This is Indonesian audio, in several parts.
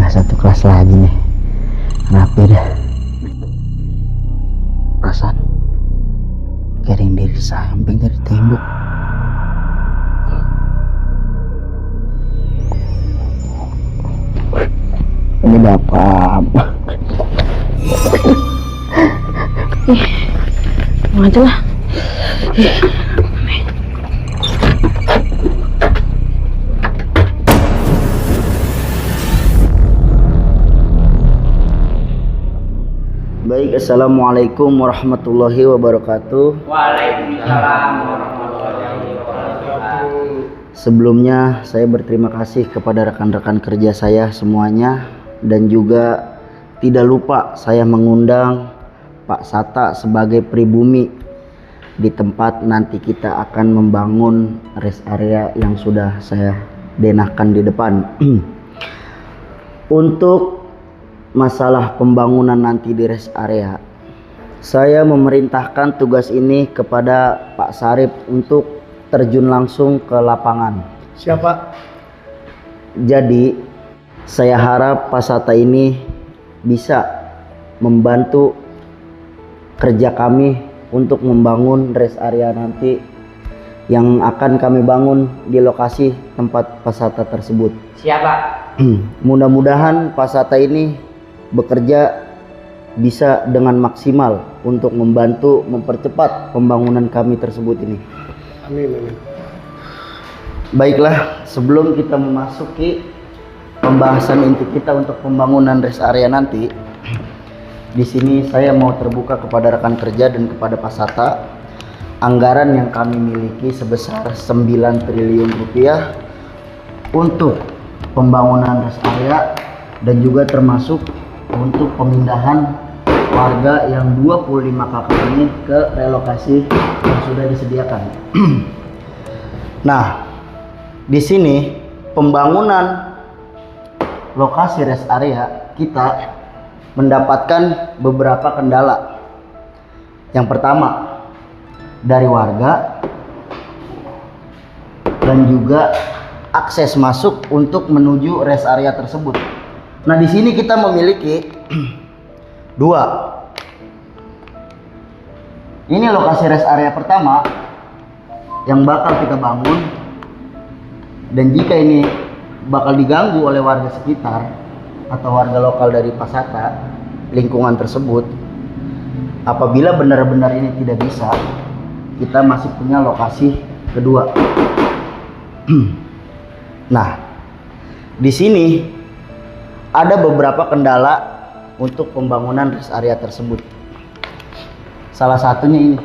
Udah satu kelas lagi nih, rapi dah. Perasaan garing dari samping dari tembok. Ini bapak. Mau aja lah. Baik, assalamualaikum warahmatullahi wabarakatuh. Waalaikumsalam warahmatullahi wabarakatuh. Sebelumnya saya berterima kasih kepada rekan-rekan kerja saya semuanya, dan juga tidak lupa saya mengundang Pak Sata sebagai pribumi di tempat nanti kita akan membangun rest area yang sudah saya denahkan di depan. Untuk masalah pembangunan nanti di rest area, saya memerintahkan tugas ini kepada Pak Sarip untuk terjun langsung ke lapangan. Siapa? Jadi saya harap Pak Sata ini bisa membantu kerja kami untuk membangun rest area nanti yang akan kami bangun di lokasi tempat Pak Sata tersebut. Siapa? Mudah-mudahan Pak Sata ini bekerja bisa dengan maksimal untuk membantu mempercepat pembangunan kami tersebut ini. Amin, amin. Baiklah, sebelum kita memasuki pembahasan inti kita untuk pembangunan rest area nanti, di sini saya mau terbuka kepada rekan kerja dan kepada Pak Sata. Anggaran yang kami miliki sebesar 9 triliun rupiah untuk pembangunan rest area, dan juga termasuk untuk pemindahan warga yang 25 kakak ini ke relokasi yang sudah disediakan. Nah, di sini pembangunan lokasi rest area kita mendapatkan beberapa kendala. Yang pertama dari warga, dan juga akses masuk untuk menuju rest area tersebut. Nah, di sini kita memiliki dua. Ini lokasi rest area pertama yang bakal kita bangun, dan jika ini bakal diganggu oleh warga sekitar atau warga lokal dari Pasata lingkungan tersebut, apabila benar-benar ini tidak bisa, kita masih punya lokasi kedua. Nah, di sini ada beberapa kendala untuk pembangunan rest area tersebut. Salah satunya ini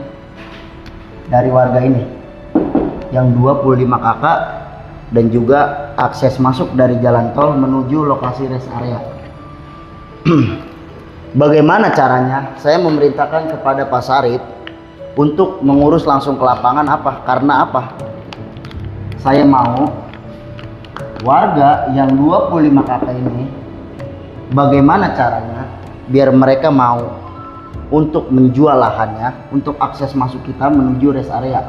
dari warga ini yang 25 kakak, dan juga akses masuk dari jalan tol menuju lokasi rest area. Bagaimana caranya? Saya memerintahkan kepada Pak Sarip untuk mengurus langsung ke lapangan. Karena apa? Saya mau warga yang 25 kakak ini, bagaimana caranya biar mereka mau untuk menjual lahannya untuk akses masuk kita menuju rest area.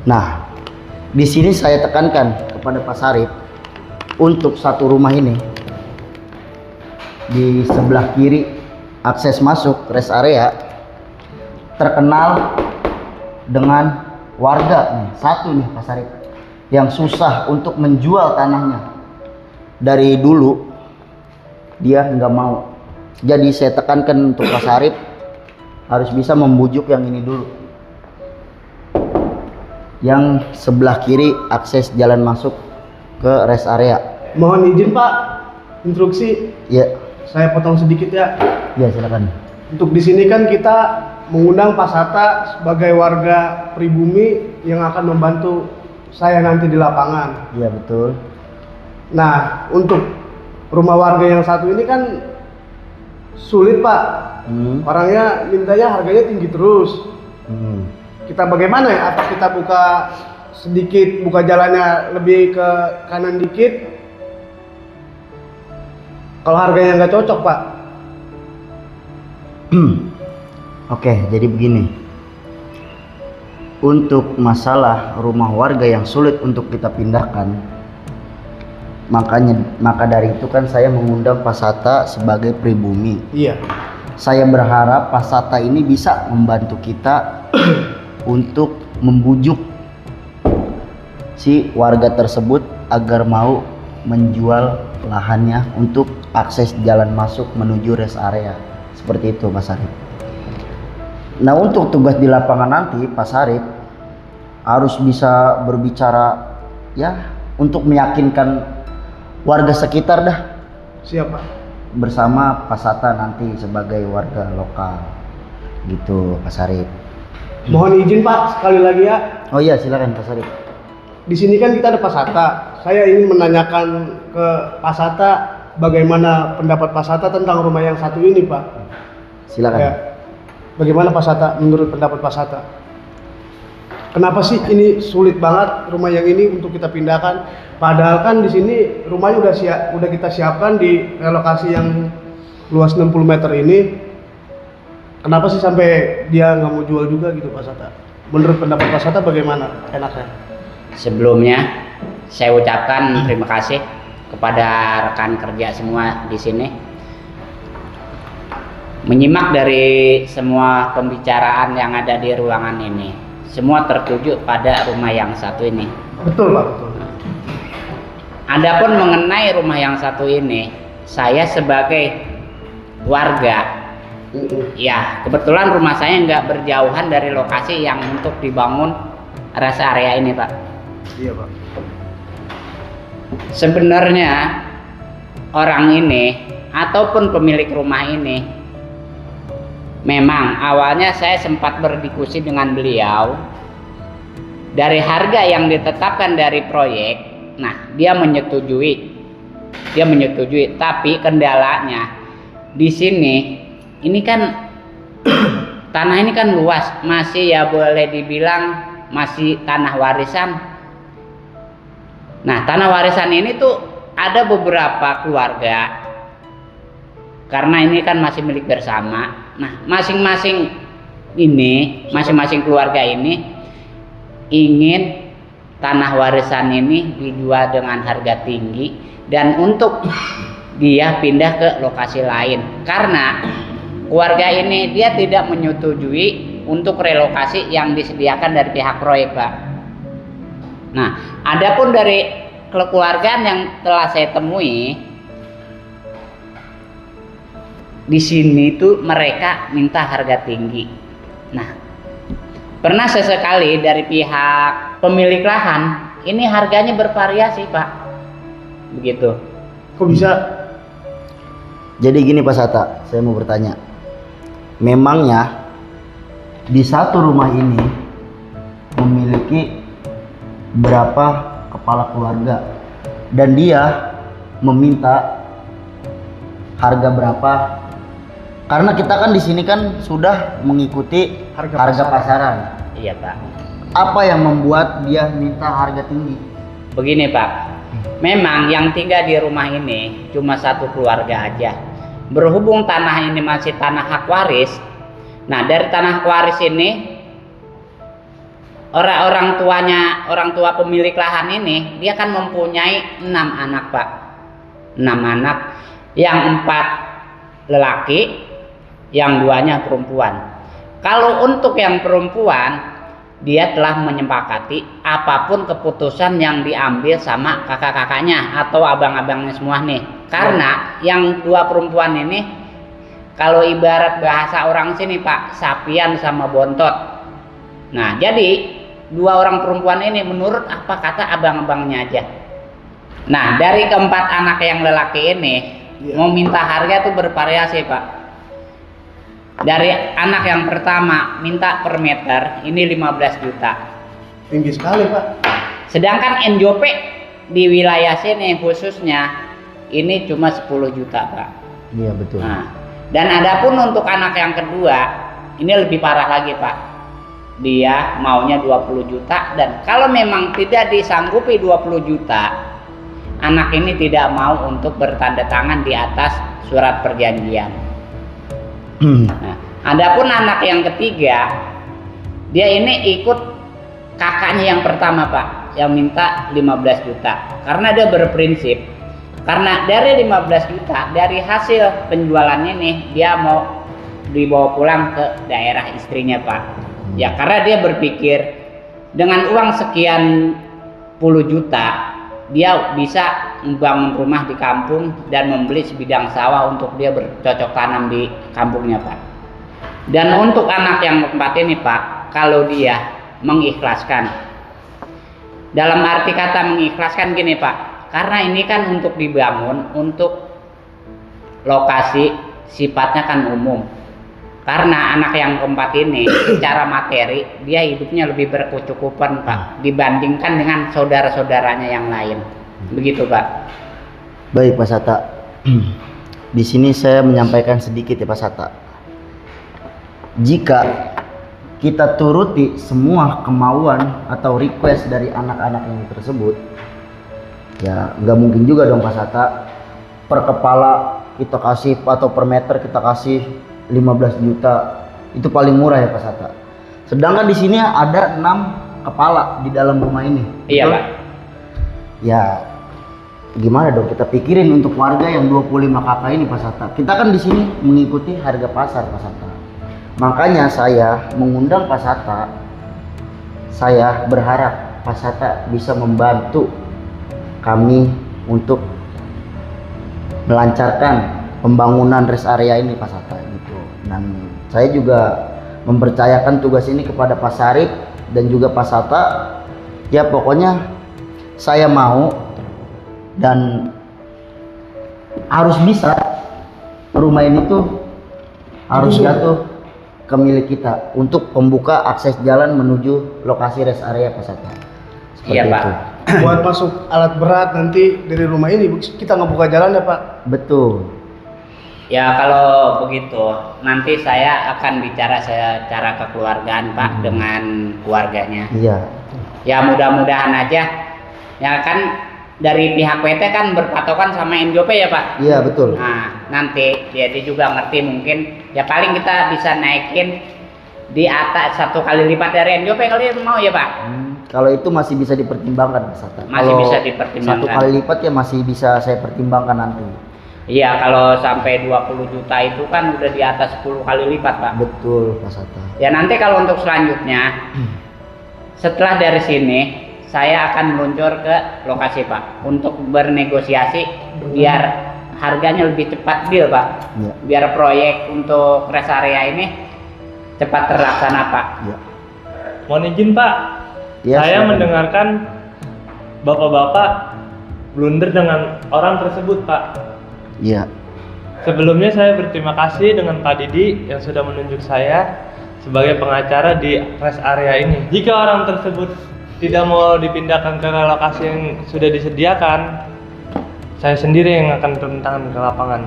Nah, di sini saya tekankan kepada Pak Sarip untuk satu rumah ini di sebelah kiri akses masuk rest area terkenal dengan warga nih, satu nih Pak Sarip, yang susah untuk menjual tanahnya. Dari dulu dia nggak mau. Jadi saya tekankan untuk Pak Sarip harus bisa membujuk yang ini dulu, yang sebelah kiri akses jalan masuk ke rest area. Mohon izin Pak, instruksi. Ya. Saya potong sedikit ya. Ya, silakan. Untuk di sini kan kita mengundang Pak Sata sebagai warga pribumi yang akan membantu saya nanti di lapangan. Iya, betul. Nah, untuk rumah warga yang satu ini kan sulit Pak. Orangnya mintanya harganya tinggi terus. Kita bagaimana ya? Apa kita buka sedikit, buka jalannya lebih ke kanan dikit? Kalau harganya nggak cocok Pak. Oke, jadi begini. Untuk masalah rumah warga yang sulit untuk kita pindahkan, Maka dari itu kan saya mengundang Pasata sebagai pribumi. Iya. Saya berharap Pasata ini bisa membantu kita untuk membujuk si warga tersebut agar mau menjual lahannya untuk akses jalan masuk menuju rest area. Seperti itu Mas Arif. Nah, untuk tugas di lapangan nanti Pak Sarip harus bisa berbicara ya untuk meyakinkan warga sekitar dah. Siapa? Bersama Pasata nanti sebagai warga lokal. Gitu Pak Sarip. Mohon izin Pak sekali lagi ya. Oh iya, silakan Pak Sarip. Di sini kan kita ada Pasata. Saya ingin menanyakan ke Pasata bagaimana pendapat Pasata tentang rumah yang satu ini, Pak. Silakan. Ya. Bagaimana Pasata menurut pendapat Pasata? Kenapa sih ini sulit banget rumah yang ini untuk kita pindahkan? Padahal kan di sini rumahnya udah kita siapkan di relokasi yang luas 60 meter ini. Kenapa sih sampai dia nggak mau jual juga gitu Pasata? Menurut pendapat Pasata bagaimana enaknya? Sebelumnya saya ucapkan terima kasih kepada rekan kerja semua di sini. Menyimak dari semua pembicaraan yang ada di ruangan ini, semua tertuju pada rumah yang satu ini. Betul Pak, betul. Adapun mengenai rumah yang satu ini, saya sebagai warga, ya kebetulan rumah saya nggak berjauhan dari lokasi yang untuk dibangun rest area ini Pak. Iya Pak. Sebenarnya orang ini ataupun pemilik rumah ini, memang awalnya saya sempat berdiskusi dengan beliau dari harga yang ditetapkan dari proyek. Nah, dia menyetujui, tapi kendalanya di sini ini kan tanah ini kan luas, masih ya boleh dibilang masih tanah warisan. Nah, tanah warisan ini tuh ada beberapa keluarga, karena ini kan masih milik bersama. Nah, masing-masing keluarga ini ingin tanah warisan ini dijual dengan harga tinggi dan untuk dia pindah ke lokasi lain, karena keluarga ini dia tidak menyetujui untuk relokasi yang disediakan dari pihak proyek, Pak. Nah, adapun dari kekeluargaan yang telah saya temui di sini tuh mereka minta harga tinggi. Nah, pernah sesekali dari pihak pemilik lahan ini harganya bervariasi, Pak. Begitu. Kok bisa? Jadi gini Pak Sata, saya mau bertanya. Memangnya di satu rumah ini memiliki berapa kepala keluarga dan dia meminta harga berapa? Karena kita kan di sini kan sudah mengikuti harga pasaran. Iya, Pak. Apa yang membuat dia minta harga tinggi? Begini, Pak. Memang yang tinggal di rumah ini cuma satu keluarga aja. Berhubung tanah ini masih tanah hak waris. Nah, dari tanah hak waris ini orang tua pemilik lahan ini dia kan mempunyai 6 anak, Pak. 6 anak, yang 4 lelaki, yang 2-nya perempuan. Kalau untuk yang perempuan, dia telah menyepakati apapun keputusan yang diambil sama kakak-kakaknya atau abang-abangnya semua nih. Karena yang 2 perempuan ini, kalau ibarat bahasa orang sini, Pak, sapian sama bontot. Nah, jadi 2 orang perempuan ini menurut apa kata abang-abangnya aja. Nah, dari keempat anak yang lelaki ini mau minta harga tuh bervariasi, Pak. Dari anak yang pertama minta per meter ini 15 juta. Tinggi sekali, Pak. Sedangkan NJP di wilayah sini khususnya ini cuma 10 juta, Pak. Iya, betul. Nah, dan adapun untuk anak yang kedua ini lebih parah lagi, Pak. Dia maunya 20 juta dan kalau memang tidak disanggupi 20 juta, anak ini tidak mau untuk bertanda tangan di atas surat perjanjian. Nah, adapun anak yang ketiga, dia ini ikut kakaknya yang pertama, Pak, yang minta 15 juta. Karena dia berprinsip, Karena dari 15 juta dari hasil penjualannya nih dia mau dibawa pulang ke daerah istrinya Pak. Ya karena dia berpikir dengan uang sekian puluh juta dia bisa membangun rumah di kampung dan membeli sebidang sawah untuk dia bercocok tanam di kampungnya Pak. Dan untuk anak yang keempat ini Pak, kalau dia mengikhlaskan, dalam arti kata mengikhlaskan gini Pak, karena ini kan untuk dibangun untuk lokasi sifatnya kan umum. Karena anak yang keempat ini secara materi dia hidupnya lebih berkecukupan Pak dibandingkan dengan saudara-saudaranya yang lain. Begitu Pak. Baik Pak Sata. Di sini saya menyampaikan sedikit ya Pak Sata. Jika kita turuti semua kemauan atau request dari anak-anak ini tersebut, ya nggak mungkin juga dong Pak Sata. Per kepala kita kasih atau per meter kita kasih 15 juta, itu paling murah ya Pak Sata. Sedangkan di sini ada 6 kepala di dalam rumah ini. Iya Pak. Ya gimana dong kita pikirin untuk warga yang 25 kakak ini Pak Sata. Kita kan di sini mengikuti harga pasar Pak Sata. Makanya saya mengundang Pak Sata. Saya berharap Pak Sata bisa membantu kami untuk melancarkan pembangunan rest area ini Pak Sata gitu. Dan saya juga mempercayakan tugas ini kepada Pak Sarip dan juga Pak Sata. Ya pokoknya saya mau dan harus bisa rumah ini tuh harus jatuh ke milik kita untuk membuka akses jalan menuju lokasi rest area Pak Sata. Iya Pak. Buat masuk alat berat nanti dari rumah ini kita nggak buka jalan ya Pak? Betul. Ya kalau begitu nanti saya akan bicara secara kekeluargaan Pak dengan keluarganya. Iya. Ya mudah-mudahan aja. Ya kan dari pihak PT kan berpatokan sama NJOP ya Pak. Iya betul. Nah nanti dia juga ngerti mungkin ya paling kita bisa naikin di atas 1 kali lipat dari NJOP kali mau ya Pak. Kalau itu masih bisa dipertimbangkan Pak Sata. Masih Kalau bisa dipertimbangkan. 1 kali lipat ya masih bisa saya pertimbangkan nanti. Iya kalau sampai 20 juta itu kan udah di atas 10 kali lipat Pak. Betul Pak Sata. Ya nanti kalau untuk selanjutnya setelah dari sini saya akan meluncur ke lokasi Pak untuk bernegosiasi biar harganya lebih cepat deal Pak. Iya. Biar proyek untuk rest area ini cepat terlaksana Pak. Iya. Mohon izin Pak, Ya, saya silakan. mendengarkan bapak-bapak blunder dengan orang tersebut Pak. Iya. Sebelumnya saya berterima kasih dengan Pak Didi yang sudah menunjuk saya sebagai pengacara di rest area ini. Jika orang tersebut tidak mau dipindahkan ke lokasi yang sudah disediakan, saya sendiri yang akan turun tangan ke lapangan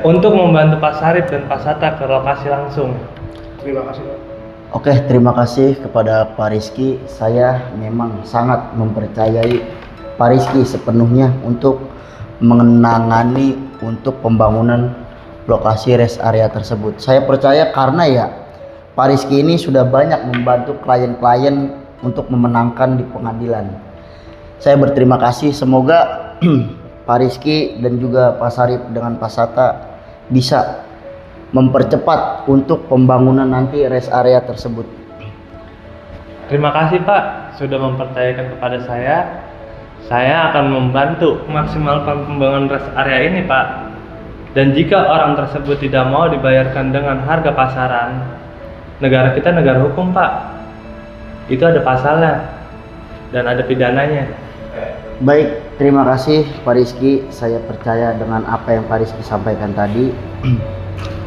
untuk membantu Pak Sarip dan Pak Sata ke lokasi langsung. Terima kasih Pak. Oke, terima kasih kepada Pak Rizky. Saya memang sangat mempercayai Pak Rizky sepenuhnya untuk menangani untuk pembangunan lokasi rest area tersebut. Saya percaya karena ya Pak Rizky ini sudah banyak membantu klien-klien untuk memenangkan di pengadilan. Saya berterima kasih, semoga Pak Rizky dan juga Pak Sarip dengan Pak Sata bisa mempercepat untuk pembangunan nanti rest area tersebut. Terima kasih Pak sudah mempercayakan kepada saya. Saya akan membantu maksimalkan pembangunan rest area ini Pak. Dan jika orang tersebut tidak mau dibayarkan dengan harga pasaran, negara kita negara hukum Pak. Itu ada pasalnya dan ada pidananya. Baik, terima kasih Pak Rizky. Saya percaya dengan apa yang Pak Rizky sampaikan tadi.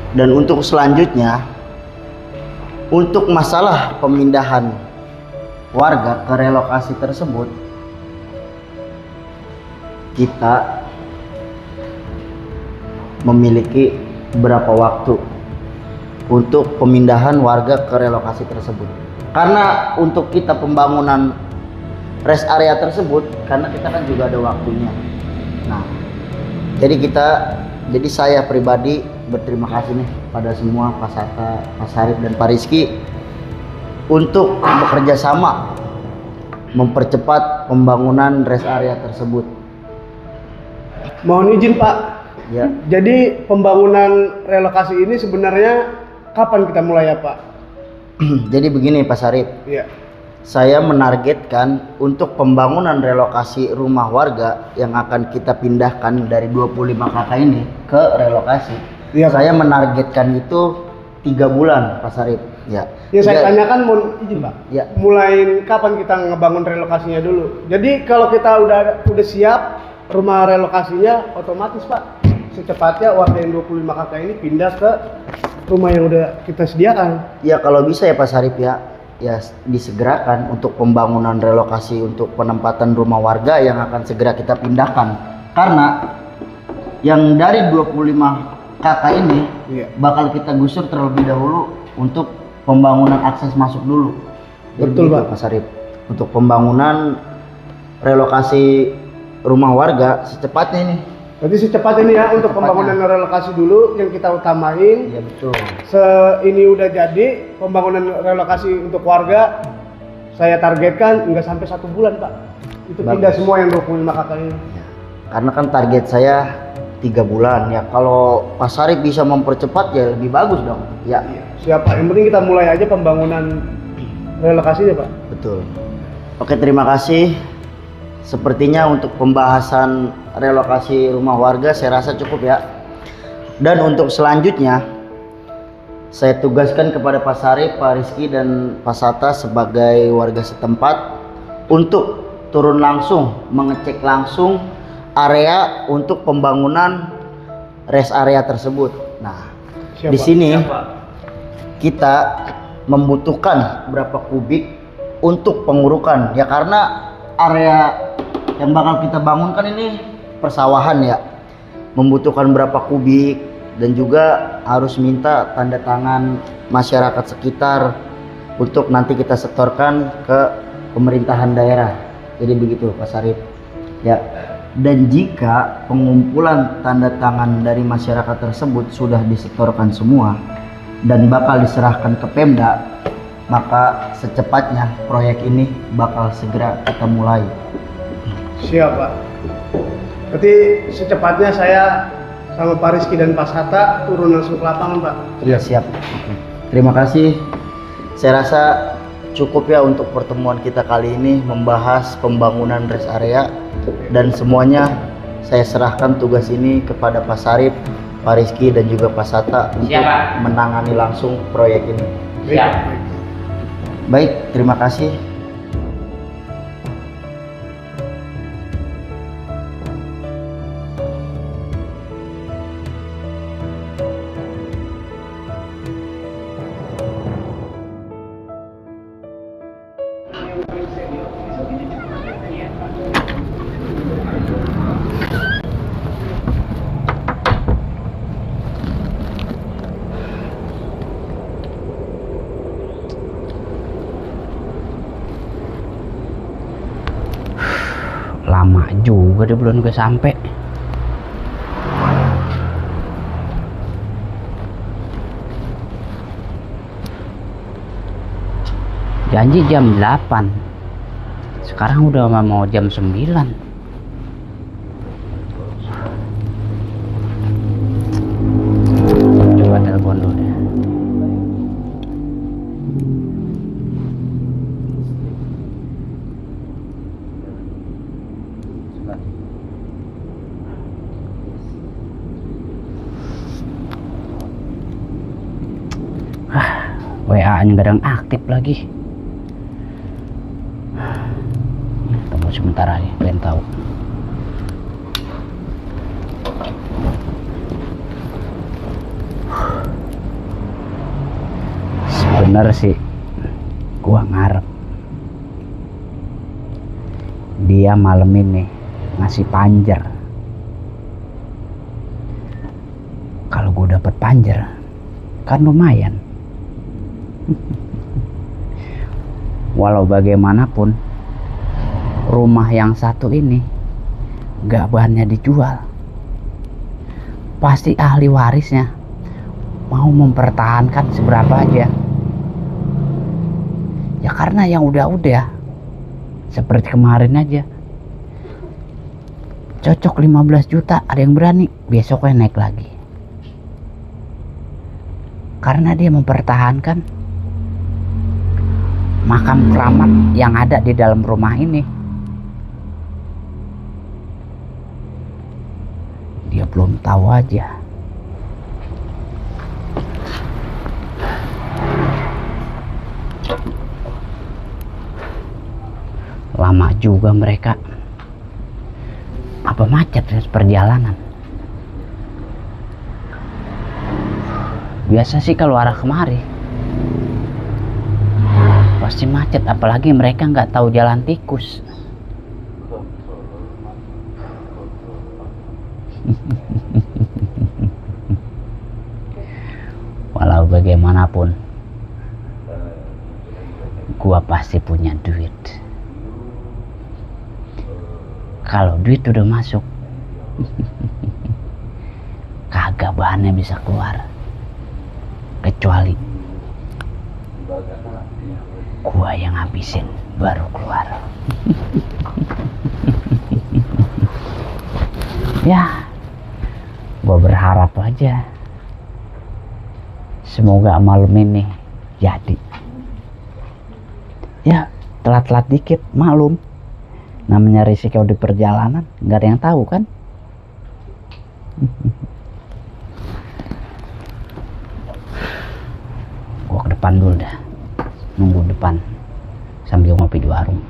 Dan untuk selanjutnya, untuk masalah pemindahan warga ke relokasi tersebut, kita memiliki berapa waktu untuk pemindahan warga ke relokasi tersebut. Karena untuk kita pembangunan rest area tersebut, karena kita kan juga ada waktunya. Nah, jadi saya pribadi berterima kasih nih pada semua Pak Sata, Pak Sarip dan Pak Rizky untuk bekerja sama mempercepat pembangunan rest area tersebut. Mohon izin Pak. Ya. Jadi pembangunan relokasi ini sebenarnya kapan kita mulai ya Pak? Jadi begini Pak Sarip, Iya. saya menargetkan untuk pembangunan relokasi rumah warga yang akan kita pindahkan dari 25 kakak ini ke relokasi. Iya, Pak. Saya menargetkan itu 3 bulan Pak Sarip. Ya. Yang saya Ya. tanyakan mohon izin Pak. Ya. Mulai kapan kita ngebangun relokasinya dulu? Jadi kalau kita udah siap rumah relokasinya, otomatis Pak secepatnya warga yang 25 kakak ini pindah ke rumah yang udah kita sediakan. Ya kalau bisa ya Pak Sarip ya disegerakan untuk pembangunan relokasi untuk penempatan rumah warga yang akan segera kita pindahkan. Karena yang dari 25 kakak ini Iya. bakal kita gusur terlebih dahulu untuk pembangunan akses masuk dulu. Jadi Betul, begitu, Pak. Pak Sarip. Untuk pembangunan relokasi rumah warga secepatnya ini. Berarti secepatnya ini ya untuk Secepatnya. pembangunan relokasi dulu yang kita utamain. Iya betul. Ini udah jadi pembangunan relokasi untuk warga, saya targetkan nggak sampai 1 bulan Pak. Itu Bagus. pindah semua yang 25 kakak ini. Karena kan target saya 3 bulan ya. Kalau Pak Sarip bisa mempercepat ya lebih bagus dong. Ya. Iya. Siapa? Yang penting kita mulai aja pembangunan relokasinya Pak. Betul. Oke, terima kasih. Sepertinya untuk pembahasan relokasi rumah warga saya rasa cukup ya. Dan untuk selanjutnya saya tugaskan kepada Pak Sarip, Pak Rizky dan Pak Sata sebagai warga setempat untuk turun langsung mengecek langsung area untuk pembangunan rest area tersebut. Nah, Siapa? di sini Siapa? kita membutuhkan berapa kubik untuk pengurukan ya, karena area yang bakal kita bangunkan ini persawahan ya, membutuhkan berapa kubik dan juga harus minta tanda tangan masyarakat sekitar untuk nanti kita setorkan ke pemerintahan daerah. Jadi begitu Pak Sarip ya. Dan jika pengumpulan tanda tangan dari masyarakat tersebut sudah disetorkan semua dan bakal diserahkan ke Pemda, maka secepatnya proyek ini bakal segera kita mulai. Siap Pak. Berarti secepatnya saya sama Pak Rizky dan Pak Sata turun langsung ke lapangan Pak. Siap. Oke. Terima kasih. Saya rasa cukup ya untuk pertemuan kita kali ini membahas pembangunan rest area, dan semuanya saya serahkan tugas ini kepada Pak Sarip, Pak Rizky dan juga Pak Sata untuk Siap, Pak. menangani langsung proyek ini. Siap. Baik, terima kasih. Lama juga dia belum gue sampai. Janji jam 8. Sekarang udah mau jam 9. Coba telepon dulu deh. WA-nya kadang aktif lagi. Tunggu sebentar aja, pengen tahu. Sebenernya sih gua ngarep dia malam ini ngasih panjer. Kalau gua dapet panjer kan lumayan. Walau bagaimanapun rumah yang satu ini gak bahannya dijual, pasti ahli warisnya mau mempertahankan seberapa aja ya, karena yang udah-udah seperti kemarin aja cocok 15 juta, ada yang berani, besoknya naik lagi. Karena dia mempertahankan makam keramat yang ada di dalam rumah ini. Dia belum tahu aja. Lama juga mereka. Apa macet perjalanan? Biasa sih kalau arah kemari pasti macet, apalagi mereka nggak tahu jalan tikus. Walau bagaimanapun, gua pasti punya duit. Kalau duit udah masuk, kagak bahannya bisa keluar, kecuali gua yang habisin baru keluar. Ya, gua berharap aja semoga malam ini jadi. Ya, telat-telat dikit maklum, namanya risiko di perjalanan, nggak ada yang tahu kan. Gua ke depan dulu dah, nunggu depan sambil ngopi di warung.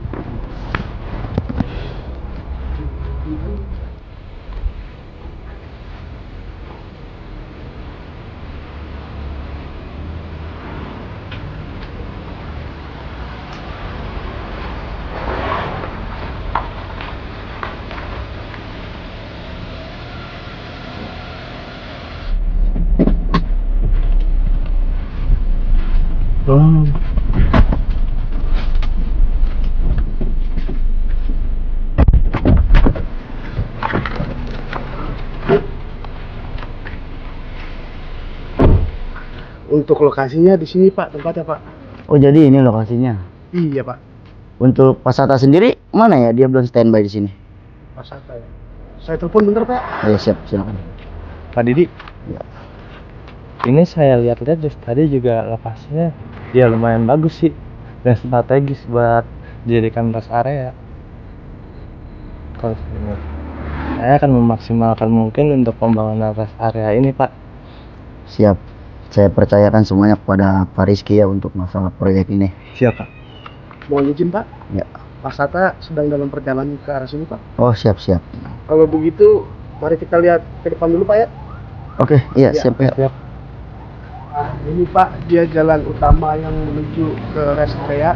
Untuk lokasinya di sini Pak, tempatnya Pak. Oh jadi ini lokasinya. Iya Pak. Untuk Pasata sendiri mana ya? Dia belum standby di sini. Pas apa ya? Saya telepon bentar Pak. Oh ya siap, silakan. Pak Didi, Ya. ini saya lihat-lihat dari tadi juga lokasinya ya lumayan bagus sih dan strategis buat dijadikan rest area. Kalau saya akan memaksimalkan mungkin untuk pembangunan rest area ini Pak. Siap. Saya percayakan semuanya kepada Pak Rizky ya untuk masalah proyek ini. Siap Pak. Mohon izin Pak. Ya. Pak Sata sedang dalam perjalanan ke arah sini Pak. Oh siap siap. Kalau begitu, mari kita lihat ke depan dulu Pak ya. Oke, iya Ya. siap ya. Siap. Nah, ini Pak, dia jalan utama yang menuju ke rest area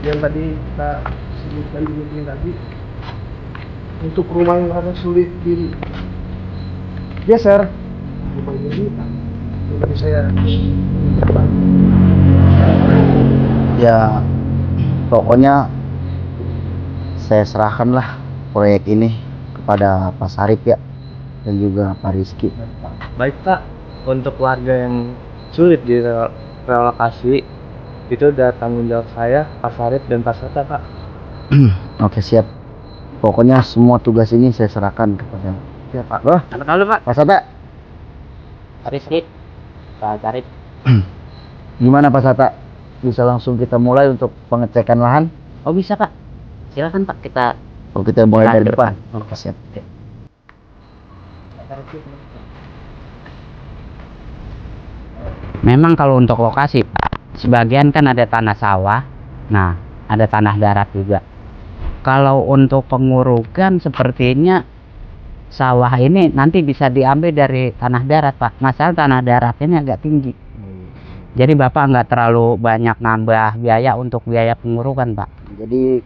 yang tadi kita sebutkan di meeting tadi. Untuk rumah yang agak sulit geser, rumah ini tadi saya Ya pokoknya saya serahkanlah proyek ini kepada Pak Sarip ya dan juga Pak Rizky. Baik Pak, untuk warga yang sulit direlokasi itu udah tanggung jawab saya, Pak Sarip dan Pak Sata Pak. Oke siap. Pokoknya semua tugas ini saya serahkan kepada Siap Pak. Wah, Halo Pak. Pak Sata. Pak Rizky, Pak Sarip. Gimana Pak Sata? Bisa langsung kita mulai untuk pengecekan lahan? Oh bisa Pak, silakan Pak, kita Oh kita mulai dari depan. Oke. Siap. Memang kalau untuk lokasi Pak, sebagian kan ada tanah sawah, nah ada tanah darat juga. Kalau untuk pengurukan sepertinya sawah ini nanti bisa diambil dari tanah darat Pak. Masalah tanah darat ini agak tinggi, jadi Bapak nggak terlalu banyak nambah biaya untuk biaya pengurukan Pak. Jadi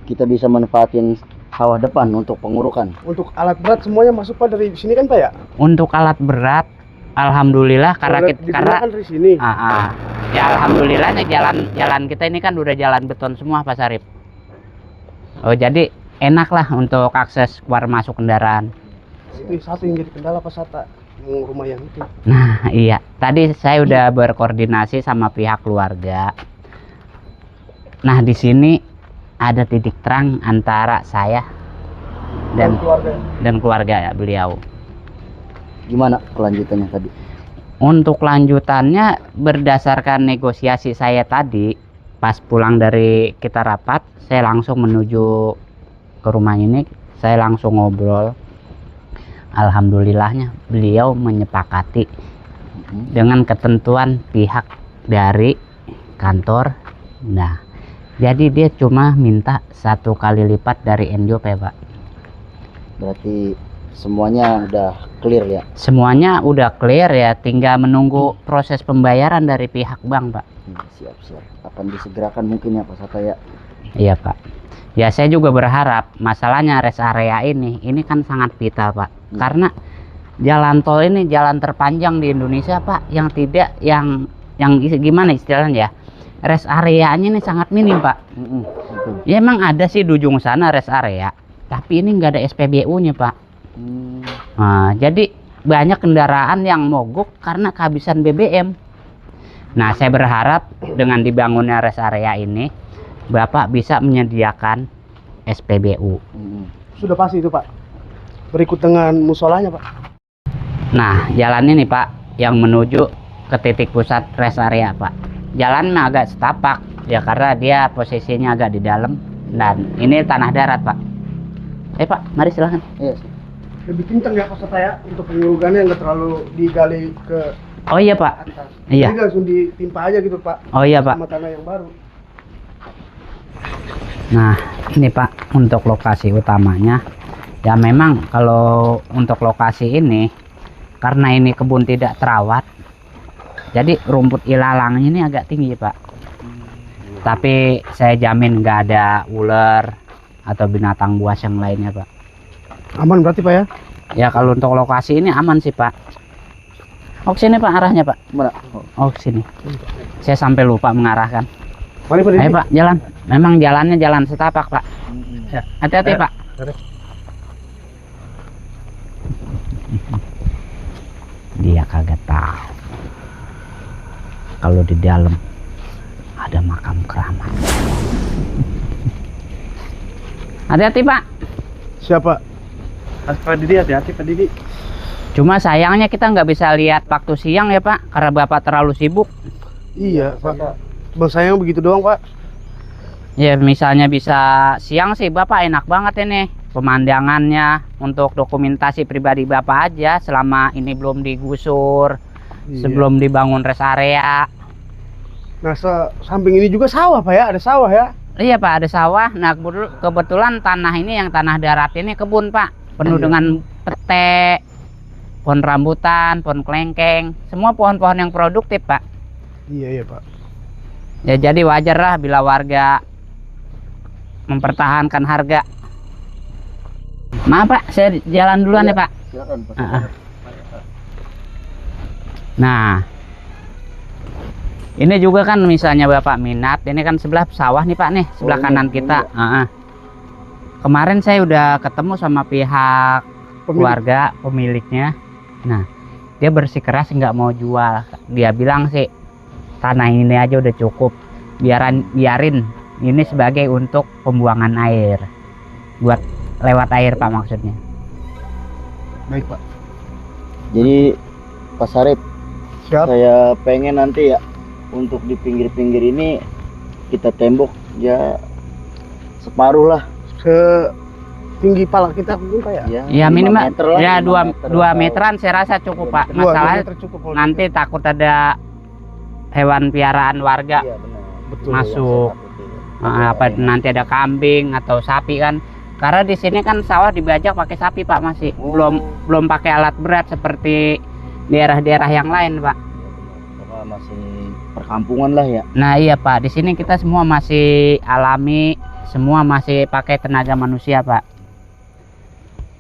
kita bisa manfaatin sawah depan untuk pengurukan. untuk alat berat semuanya masuk Pak dari sini kan Pak ya? Untuk alat berat, alhamdulillah karena Kalau kita digunakan dari sini. ya alhamdulillah nih jalan kita ini kan udah jalan beton semua Pak Sarip. Oh jadi enak lah untuk akses keluar masuk kendaraan. Itu satu yang jadi kendala Pak Sata, yang rumah yang itu. Nah iya, tadi saya udah berkoordinasi sama pihak keluarga. Nah di sini ada titik terang antara saya keluarga. dan keluarga ya beliau. Gimana kelanjutannya tadi? Untuk lanjutannya berdasarkan negosiasi saya tadi, pas pulang dari kita rapat, saya langsung menuju ke rumah ini, saya langsung ngobrol. Alhamdulillahnya beliau menyepakati dengan ketentuan pihak dari kantor. Nah, jadi dia cuma minta 1 kali lipat dari NJOP ya Pak. Berarti semuanya udah clear ya? Semuanya udah clear ya, tinggal menunggu proses pembayaran dari pihak bank Pak. Siap. Akan disegerakan mungkin ya Pak Sata ya? Iya Pak. Ya saya juga berharap masalahnya rest area ini kan sangat vital Pak. Karena jalan tol ini jalan terpanjang di Indonesia Pak, yang tidak yang gimana istilahnya ya, rest areanya ini sangat minim Pak. Ya emang ada sih di ujung sana rest area, tapi ini nggak ada SPBU-nya Pak. Nah, jadi banyak kendaraan yang mogok karena kehabisan BBM. Nah, saya berharap dengan dibangunnya rest area ini, Bapak bisa menyediakan SPBU. Sudah pasti itu Pak. Berikut dengan musolanya Pak. Nah, jalan ini Pak yang menuju ke titik pusat rest area Pak. Jalan agak setapak ya karena dia posisinya agak di dalam dan ini tanah darat Pak. Pak, mari silahkan. Iya. Lebih kencang ya Pak Sata ya, untuk pengurugannya nggak terlalu digali ke Oh iya Pak. atas. Iya. Jadi langsung ditimpa aja gitu Pak. Oh iya Pak. Sama tanah yang baru. Nah, ini Pak untuk lokasi utamanya. Ya memang kalau untuk lokasi ini karena ini kebun tidak terawat, jadi rumput ilalang ini agak tinggi Pak. Tapi saya jamin nggak ada ular atau binatang buas yang lainnya Pak. Aman berarti Pak ya? Ya kalau untuk lokasi ini aman sih Pak. Oh sini Pak arahnya Pak. Mana? Oh sini. Saya sampai lupa mengarahkan. Mari Pak. Ayo Pak jalan. Memang jalannya jalan setapak Pak. Ya, hati-hati Pak. Dia kagak tahu kalau di dalam ada makam keramat. Hati-hati Pak. Siapa? Pak Didi, hati-hati Pak Didi. Cuma sayangnya kita nggak bisa lihat waktu siang ya Pak, karena Bapak terlalu sibuk. Iya Pak. Bang sayang begitu doang Pak. Ya misalnya bisa siang sih Bapak enak banget ini pemandangannya untuk dokumentasi pribadi Bapak aja selama ini belum digusur, sebelum dibangun rest area. Nah samping ini juga sawah Pak ya, ada sawah ya? Iya Pak, ada sawah. Nah kebetulan tanah ini yang tanah darat ini kebun Pak, penuh dengan pete, pohon rambutan, pohon kelengkeng, semua pohon-pohon yang produktif Pak. Iya Pak. Ya jadi wajar lah bila warga mempertahankan harga. Maaf Pak, saya jalan duluan ya Pak. Silakan Pak. Nah, ini juga kan misalnya Bapak minat, ini kan sebelah sawah nih Pak nih, sebelah kanan kita. Kemarin saya udah ketemu sama pihak keluarga pemiliknya. Nah, dia bersikeras nggak mau jual. Dia bilang sih tanah ini aja udah cukup, biarin ini sebagai untuk pembuangan air, buat lewat air Pak maksudnya. Baik Pak. Jadi Pak Sarip, Siap. saya pengen nanti ya untuk di pinggir-pinggir ini kita tembok ya separuh lah. Setinggi pala kita mungkin Pak ya? Ya 5 minimal meter lah, ya 5 meter 2 atau- meteran saya rasa cukup Pak. 2 Masalahnya meter cukup kalau nanti gitu. takut ada hewan piaraan warga Iya benar. Betul. masuk. Yang saya Apa nanti ada kambing atau sapi kan? Karena di sini kan sawah dibajak pakai sapi Pak, masih belum pakai alat berat seperti daerah-daerah yang lain Pak. Karena masih perkampungan lah ya. Nah iya Pak, di sini kita semua masih alami, semua masih pakai tenaga manusia Pak.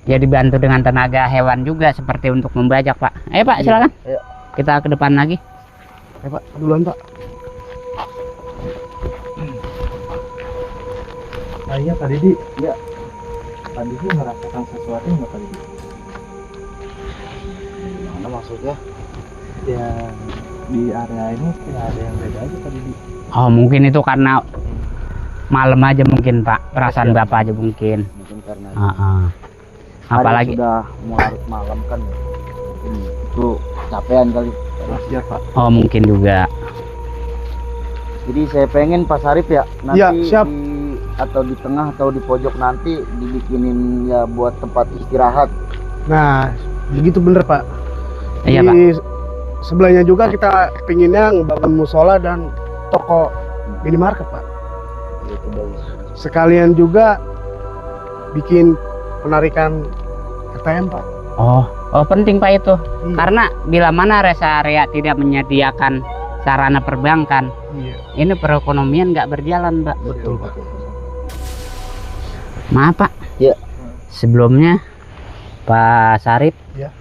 Ya dibantu dengan tenaga hewan juga seperti untuk membajak Pak. Ayo Pak silakan. Ayo. Kita ke depan lagi. Pak, duluan Pak. Iya Pak Didi. Ya. Pak Didi merasakan sesuatu nggak Pak Didi? Mana maksudnya? Ya di area ini tidak ada yang beda aja Pak Didi. Oh mungkin itu karena malam aja mungkin Pak, perasaan Bapak aja mungkin. Mungkin karena Apalagi sudah mau larut malam kan, mungkin itu capean kali. Iya Pak. oh mungkin juga. Jadi saya pengen Pak Sarip ya nanti Ya, siap. atau di tengah atau di pojok nanti dibikinin ya buat tempat istirahat. Nah, begitu bener Pak. Iya, Di sebelahnya juga kita pinginnya ngebangun musola dan toko minimarket Pak. Itu bagus. Sekalian juga bikin penarikan ATM Pak. Oh penting Pak itu. Iya. Karena bila mana rest area tidak menyediakan sarana perbankan, Iya. ini perekonomian nggak berjalan Pak. Betul Pak. Maaf Pak. Ya. Sebelumnya Pak Sarip, Ya.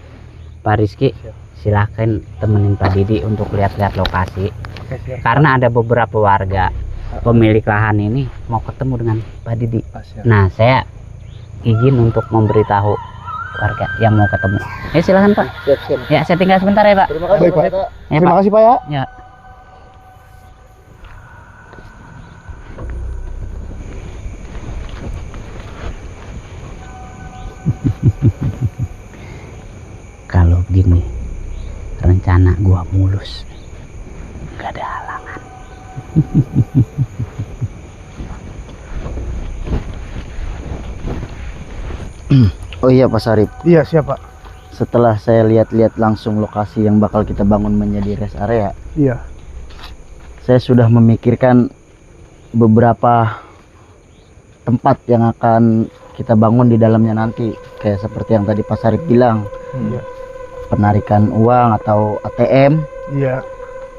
Pak Rizky, silahkan temenin Pak Didi untuk lihat-lihat lokasi. Oke, siap. Karena ada beberapa warga pemilik lahan ini mau ketemu dengan Pak Didi. Siap. Nah, saya izin untuk memberitahu warga yang mau ketemu. Ya silakan Pak. Siap. Ya saya tinggal sebentar ya Pak. Terima kasih Baik, Pak. Pak. Ya, Terima Pak. kasih Pak ya. Ya. Kalau begini rencana gua mulus, nggak ada halangan. Oh iya Pak Sarip, Iya, siap Pak. setelah saya lihat-lihat langsung lokasi yang bakal kita bangun menjadi rest area, Iya. saya sudah memikirkan beberapa tempat yang akan kita bangun di dalamnya nanti, kayak seperti yang tadi Pak Sarip bilang, Iya. penarikan uang atau ATM, Iya.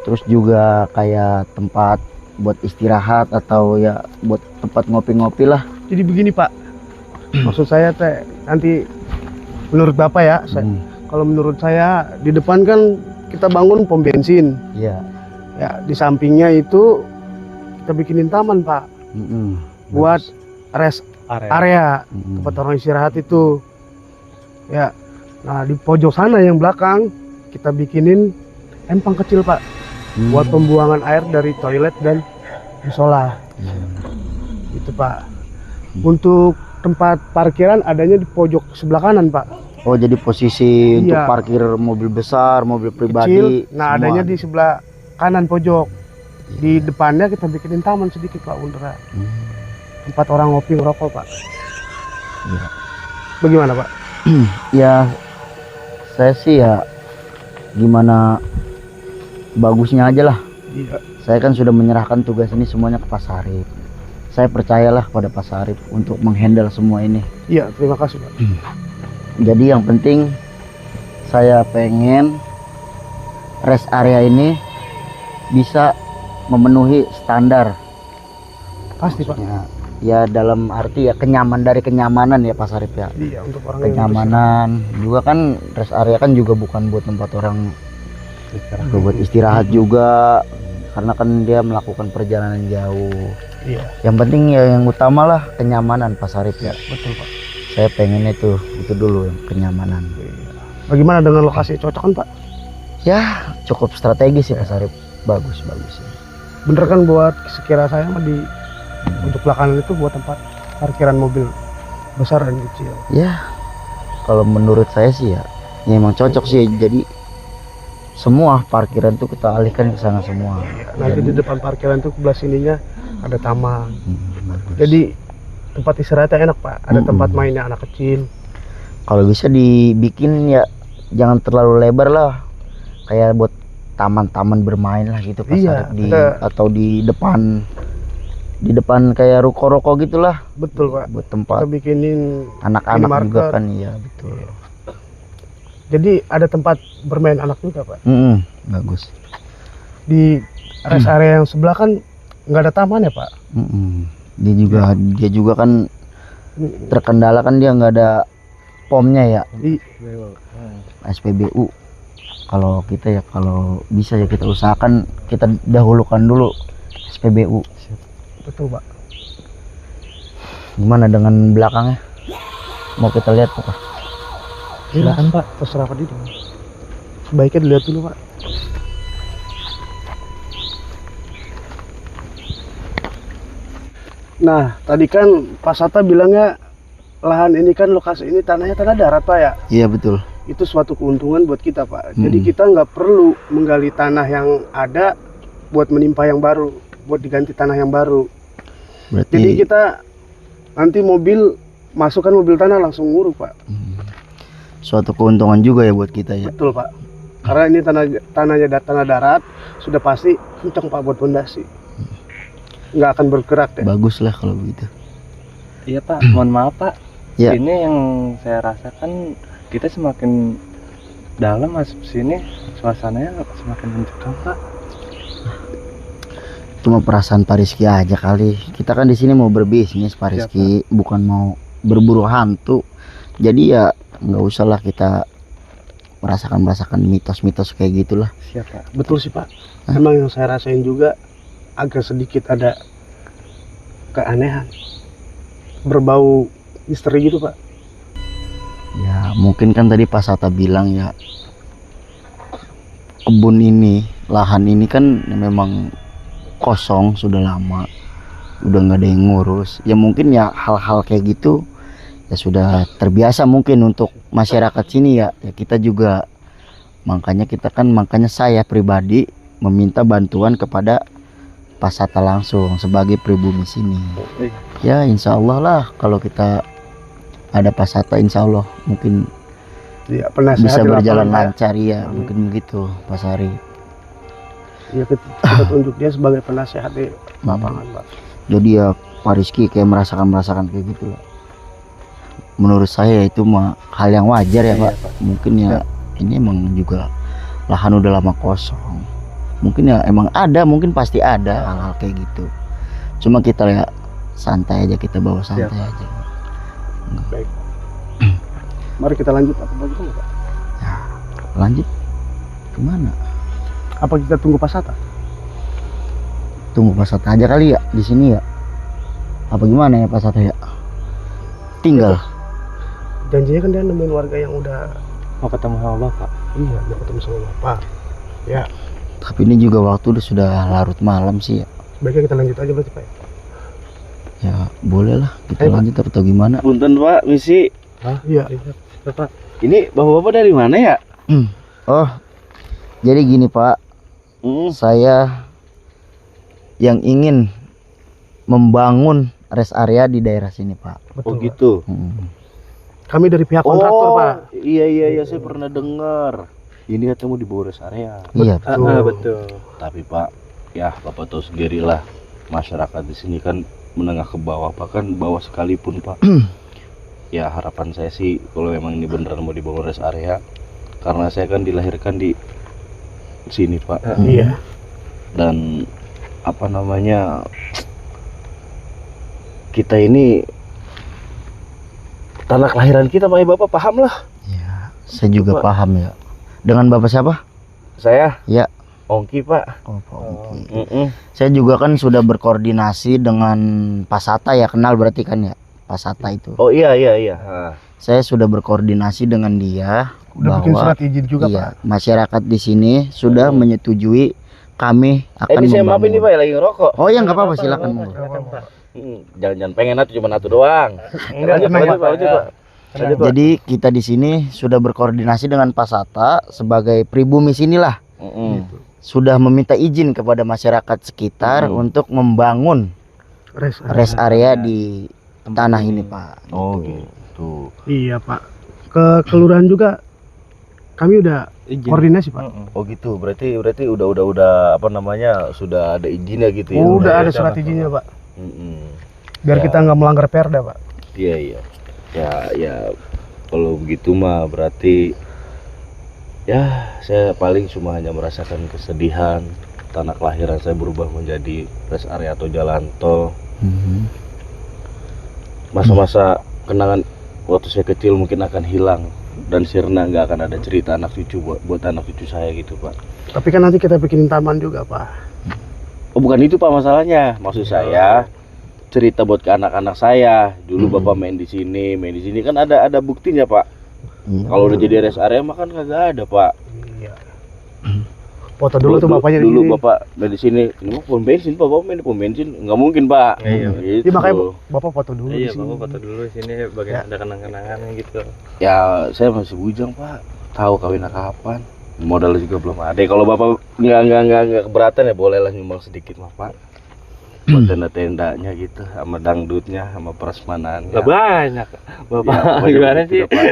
terus juga kayak tempat buat istirahat atau ya buat tempat ngopi-ngopi lah. Jadi begini Pak. Maksud saya teh nanti menurut Bapak ya, Hmm, kalau menurut saya di depan kan kita bangun pom bensin. Iya. Ya, di sampingnya itu kita bikinin taman Pak Mm-mm. buat rest Area. area Mm-mm. tempat orang istirahat itu. Ya. Nah, di pojok sana yang belakang kita bikinin empang kecil Pak Hmm. buat pembuangan air dari toilet dan musola. Hmm. Itu Pak. Untuk tempat parkiran adanya di pojok sebelah kanan Pak. Oh, jadi posisi untuk Iya. parkir mobil besar, mobil pribadi. Kecil. Nah, semua adanya ada. di sebelah kanan pojok. Di depannya kita bikinin taman sedikit Pak Undra. Hmm. Tempat orang ngopi ngerokok Pak. Iya. Bagaimana Pak? Ya, saya sih ya gimana bagusnya aja lah. Iya. Saya kan sudah menyerahkan tugas ini semuanya ke Pak Sarip. Saya percayalah pada Pak Sarip untuk menghandle semua ini. Iya, terima kasih Pak. Jadi yang penting saya pengen rest area ini bisa memenuhi standar. Pasti Pak. Ya dalam arti ya dari kenyamanan ya Pak Sarip ya. Iya, untuk orang yang Kenyamanan juga kan, rest area kan juga bukan buat tempat orang buat istirahat juga, karena kan dia melakukan perjalanan jauh. Iya, Yang penting ya yang utama lah kenyamanan Pak Sarip ya. betul Pak. Saya pengen itu dulu yang kenyamanan. Bagaimana dengan lokasi cocok kan Pak? Ya cukup strategis sih Pak Sarip. Bagus ya. Bener kan buat sekira saya mah di untuk belakangan itu buat tempat parkiran mobil besar dan kecil. Ya kalau menurut saya sih ya emang cocok sih. Jadi semua parkiran tuh kita alihkan ke sana semua. Nanti di depan parkiran tuh sebelah sininya ada taman. Bagus. Jadi tempat istirahatnya enak Pak. Ada Mm-mm. tempat mainnya anak kecil. Kalau bisa dibikin ya jangan terlalu lebar lah, kayak buat taman-taman bermain lah gitu Pak Iya, Sarip, ada- atau di depan kayak ruko-ruko gitulah, Betul Pak. buat tempat Kita bikinin. anak-anak juga minimarket. kan. Iya betul. Jadi ada tempat bermain anak juga Pak. Bagus. Di rest area yang sebelah kan nggak ada taman ya Pak. Dia juga kan terkendala kan, dia nggak ada pomnya ya, SPBU. Kalau kita ya kalau bisa ya kita usahakan kita dahulukan dulu SPBU. Betul Pak. Gimana dengan belakangnya? Mau kita lihat Pak? Silakan Pak. Terserah Pak Didi. Sebaiknya dilihat dulu Pak. Nah, tadi kan Pak Sata bilangnya lahan ini kan lokasi ini tanahnya tanah darat Pak ya. Iya betul. Itu suatu keuntungan buat kita Pak. Jadi kita nggak perlu menggali tanah yang ada buat menimpa yang baru, buat diganti tanah yang baru. Berarti Jadi kita nanti mobil masukkan mobil tanah langsung nguruk Pak. suatu keuntungan juga ya buat kita ya. Betul Pak. Karena ini tanah darat, sudah pasti kencang Pak buat pondasi. Nggak akan bergerak deh. Bagus lah kalau begitu. Iya Pak, mohon maaf Pak. Ya. Ini yang saya rasakan, kita semakin dalam masuk sini, suasananya semakin mencekam Pak. Cuma perasaan Pak Rizky aja kali. Kita kan di sini mau berbisnis Pak Rizky, bukan mau berburu hantu. Jadi ya nggak usah lah kita merasakan mitos-mitos kayak gitulah. Siapa? Betul sih Pak. Emang yang saya rasain juga agak sedikit ada keanehan. Berbau misteri gitu Pak. Ya mungkin kan tadi Pak Sata bilang ya, kebun ini, lahan ini kan memang kosong sudah lama, udah nggak ada yang ngurus. Ya mungkin ya hal-hal kayak gitu ya sudah terbiasa mungkin untuk masyarakat sini ya. Ya kita juga makanya saya pribadi meminta bantuan kepada Pak Sata langsung sebagai pribumi sini. Ya insya Allah lah kalau kita ada Pak Sata, insya Allah mungkin Iya, penasehat bisa di berjalan lapangan, Pak. lancar ya. Mungkin begitu Pak Sari. Ya kita tunjuk dia sebagai penasehat di lapangan Pak. Jadi ya Pak Rizky kayak merasakan kayak gitu lah. Menurut saya itu mah hal yang wajar ya Pak. Mungkin ya ini emang juga lahan udah lama kosong. Mungkin ya emang ada, mungkin pasti ada hal-hal kayak gitu. Cuma kita ya santai aja, kita bawa santai aja. Baik. Mari kita lanjut apa bagaimana Pak? Ya, lanjut kemana? Apa kita tunggu Pak Sata? Tunggu Pak Sata aja kali ya di sini ya. Apa gimana ya Pak Sata ya? Tinggal. Janjinya kan dia nemuin warga yang udah Mau ketemu sama Bapak? iya mau ketemu sama Bapak. Ya, Tapi ini juga waktu sudah larut malam sih ya. baiknya kita lanjut aja berarti Pak. Ya boleh lah kita Ayo, Pak. lanjut atau gimana? Punten Pak, misi. Hah? Iya. Bapak. Ini bapak-bapak dari mana ya? Oh, jadi gini Pak, saya yang ingin membangun rest area di daerah sini Pak. Betul, Pak. gitu. Kami dari pihak kontraktor Pak. Iya, saya pernah dengar. Ini katanya mau dibawa rest area. Iya betul. Betul. Tapi Pak, ya Bapak tahu sendiri lah, masyarakat di sini kan menengah ke bawah, bahkan bawah sekalipun Pak. Ya harapan saya sih kalau memang ini beneran mau dibangun rest area, karena saya kan dilahirkan di sini Pak. Iya. Dan apa namanya, kita ini tanah kelahiran kita Pak, ya Bapak paham lah. Ya, saya juga Pak. paham ya. Dengan Bapak siapa? Saya Ya. Ongki Pak. Oh, Pak Ongki. Saya juga kan sudah berkoordinasi dengan Pak Sata ya, kenal berarti kan ya Pak Sata itu. Oh iya. Ha. Saya sudah berkoordinasi dengan dia Udah bikin bahwa surat izin juga iya, Pak. masyarakat di sini sudah menyetujui kami akan Ini saya maaf membangun. ini Pak, lagi ngerokok. Oh ya nggak apa-apa silakan. Monggo. Jangan pengen atuh cuma atu doang. Lanjut tenang, Pak. Lanjut, Pak. Jadi kita di sini sudah berkoordinasi dengan Pak Sata sebagai pribumi sinilah. Sudah meminta izin kepada masyarakat sekitar untuk membangun rest area di tanah ini Pak. Oh gitu. Iya Pak. Ke kelurahan juga kami udah koordinasi Pak. Oh gitu. Berarti udah apa namanya, sudah ada izinnya gitu ya. Udah ada surat izinnya Pak. Biar Ya. kita nggak melanggar perda Pak. Iya. Ya kalau begitu mah berarti ya saya paling cuma hanya merasakan kesedihan tanah kelahiran saya berubah menjadi rest area atau jalan tol. Masa-masa kenangan waktu saya kecil mungkin akan hilang dan sirna, nggak akan ada cerita anak cucu buat anak cucu saya gitu Pak. Tapi kan nanti kita bikinin taman juga Pak. Oh bukan itu Pak masalahnya, maksud saya cerita buat ke anak-anak saya. Dulu Bapak main di sini kan ada buktinya Pak. Iya. Kalau udah jadi rest area mah kan kagak ada Pak. Iya. Foto dulu tuh bapaknya dulu di sini. bapak dari sini. Ini mah pom bensin pak, bapak main di pom bensin nggak mungkin pak. Iya. Gitu. Iya makanya bapak foto dulu Iya, di sini. bapak foto dulu di sini bagian ada kenang-kenangannya gitu. Ya saya masih bujang pak, tahu kawin kapan. Modal juga belum ada. Kalau bapak nggak keberatan ya bolehlah nyumbang sedikit mah pak. Buat tenda-tendanya gitu, sama dangdutnya, sama prasmanannya. Gak banyak. Bapak Ya, gimana gitu sih? dah, Pak.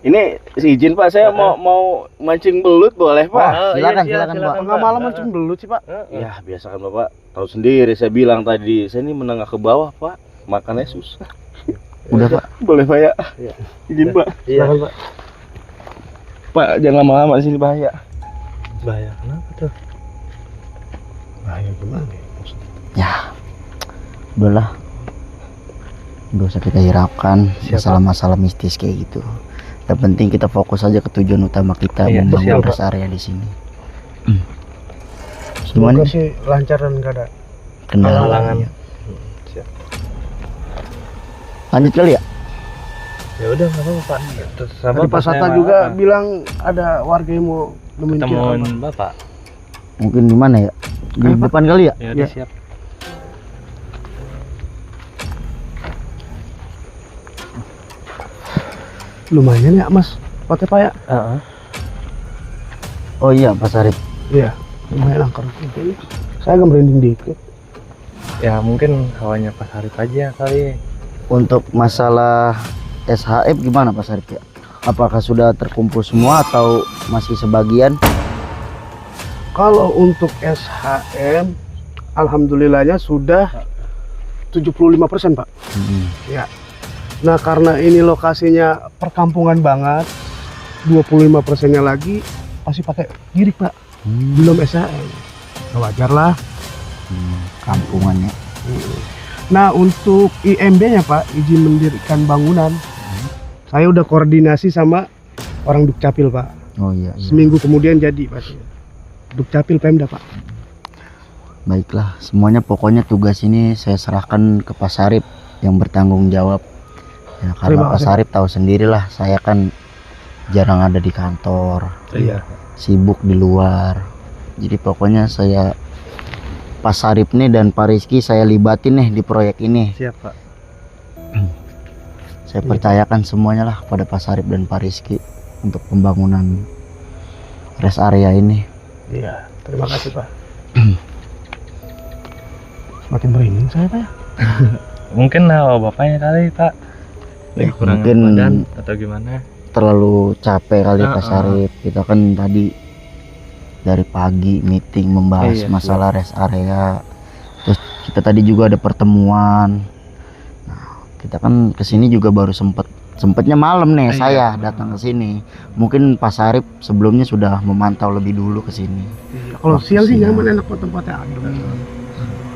Ini izin pak, saya mau mancing belut boleh pak? Oh, Silakan, iya, silakan, Pak. Enggak malam mancing belut sih, Pak. Ya biasa kan bapak tahu sendiri. Saya bilang tadi saya ini menengah ke bawah pak, makannya susah. Udah Pak. Boleh pak ya? Iya. Izin pak. Iya. Silakan, Pak. Pak jangan lama-lama di sini bahaya. Bahaya kenapa tuh? Bahaya gimana ya? Ya, udahlah. Gak usah kita hiraukan masalah-masalah mistis kayak gitu. Yang penting kita fokus aja ke tujuan utama kita, Iya, membangun siap, rest area di sini. Semoga Gimana sih lancar dan gak ada kendala? Halangan. Lanjut kali ya? Ya udah nggak apa-apa Pak. Terus Tadi Pak Sata juga bilang ada warga yang mau nemuin ketemuan Kira, Pak. Bapak. Mungkin di mana ya? Di depan kali ya? Ya Iya. udah siap. Lumayan ya, Mas. Pakai Pak ya? Oh iya Pak Sarip. Iya. Lumayan angker. Saya agak merinding dikit. Ya mungkin hawanya Pak Sarip aja kali. Untuk masalah SHF gimana Pak Sarip ya? Apakah sudah terkumpul semua atau masih sebagian? Kalau untuk SHM, alhamdulillahnya sudah 75% Pak. Ya. Nah karena ini lokasinya perkampungan banget, 25%-nya lagi pasti pakai girik Pak. Belum SHM. Nah, wajar lah. Kampungannya. Nah untuk IMB-nya Pak, izin mendirikan bangunan, saya udah koordinasi sama orang Dukcapil Pak. Oh iya, iya. Seminggu kemudian jadi Pak. Dukcapil Pemda Pak. Baiklah, semuanya pokoknya tugas ini saya serahkan ke Pak Sarip yang bertanggung jawab. Ya, karena Terima Pak kasih. Sarip tahu sendirilah, saya kan jarang ada di kantor, Iya. sibuk di luar. Jadi pokoknya saya Pak Sarip nih dan Pak Rizky saya libatin nih di proyek ini. Siap Pak. Saya percayakan semuanya lah kepada Pak Sarip dan Pak Rizky untuk pembangunan rest area ini. Iya. Terima kasih Pak. Semakin merinding saya Pak ya. Mungkin hawa bapaknya kali Pak. Lagi kurang Mungkin badan atau gimana? terlalu capek kali Pak Heeh. Sarip. Kita kan tadi dari pagi meeting membahas Iya, masalah rest area. Terus kita tadi juga ada pertemuan. Nah, kita kan kesini juga baru sempatnya malam nih Iya. saya datang ke sini. Mungkin Pak Sarip sebelumnya sudah memantau lebih dulu ke sini. Iya. Kalau Waktu siang sih siang. nyaman, enak Pak tempatnya adem.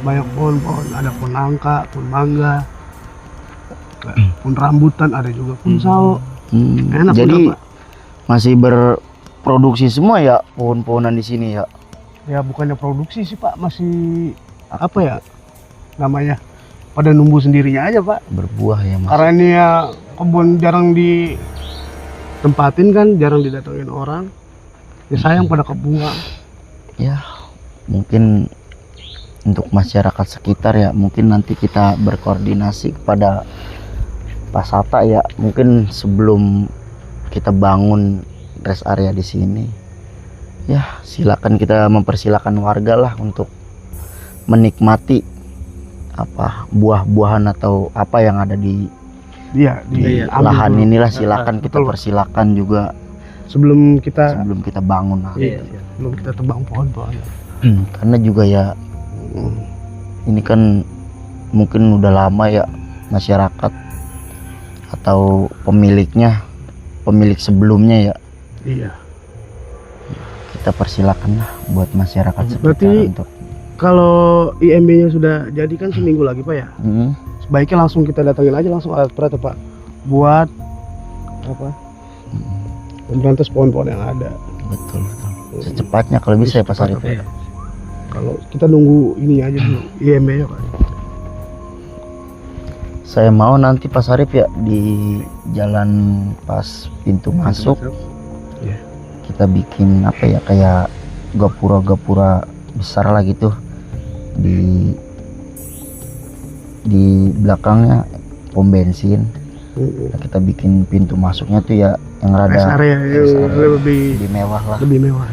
Banyak pohon-pohon, ada pohon nangka, pohon mangga, pohon rambutan, ada juga pohon sawo. Enak Jadi udah, Pak. masih berproduksi semua ya pohon-pohonan di sini ya. Ya bukannya produksi sih Pak, masih apa ya namanya, pada numbuh sendirinya aja Pak. Berbuah ya Mas. Karena ini ya kebun jarang ditempatin kan, jarang didatengin orang. Ya sayang pada kebuang. Ya mungkin untuk masyarakat sekitar ya, mungkin nanti kita berkoordinasi kepada Pak Sata ya, mungkin sebelum kita bangun rest area di sini ya silakan kita mempersilakan warga lah untuk menikmati apa buah-buahan atau apa yang ada di Iya, di diambil lahan dulu. inilah, silakan kita betul. persilakan juga Sebelum kita bangun lah. iya, sebelum kita tebang pohon-pohon. Karena juga ya ini kan mungkin udah lama ya masyarakat atau pemilik sebelumnya ya, Iya. kita persilakan lah buat masyarakat sekitar Berarti- untuk Kalau IMB-nya sudah jadi kan seminggu lagi Pak ya. Sebaiknya langsung kita datangin aja langsung alat berat Pak. Buat apa? Memberantas pohon-pohon yang ada. betul secepatnya kalau bisa ya Pak Sarip. Iya. Kalau kita nunggu ini aja dulu IMB-nya Pak. Saya mau nanti Pak Sarip ya di jalan pas pintu masuk Iya. kita bikin apa ya, kayak gapura besar lah gitu di belakangnya pom bensin. Nah, kita bikin pintu masuknya tuh ya yang Rest rada area yang lebih mewah lah. lebih mewah.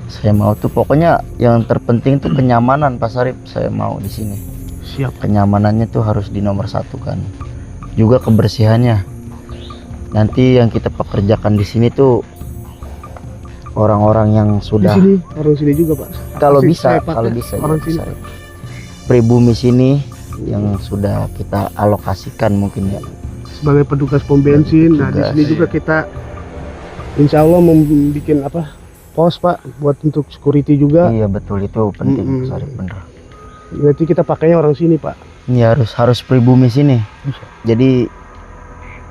Saya mau tuh pokoknya yang terpenting tuh kenyamanan Pak Sarip. Saya mau di sini. Siap. Kenyamanannya tuh harus di nomor satu kan. Juga kebersihannya. Nanti yang kita pekerjakan di sini tuh orang-orang yang Di sudah sini, orang sini juga Pak. kalau Masih bisa saya pakai kalau bisa orang ya, sini. Pak Sarip. Pribumi sini yang sudah kita alokasikan mungkin ya. Sebagai petugas pom bensin. Nah, di Petugas, sini juga kita insya Allah membuat pos Pak buat untuk security juga. Iya betul, itu penting Mm-mm. Pak Sarip, bener. Berarti kita pakainya orang sini Pak. Ini harus pribumi sini. Jadi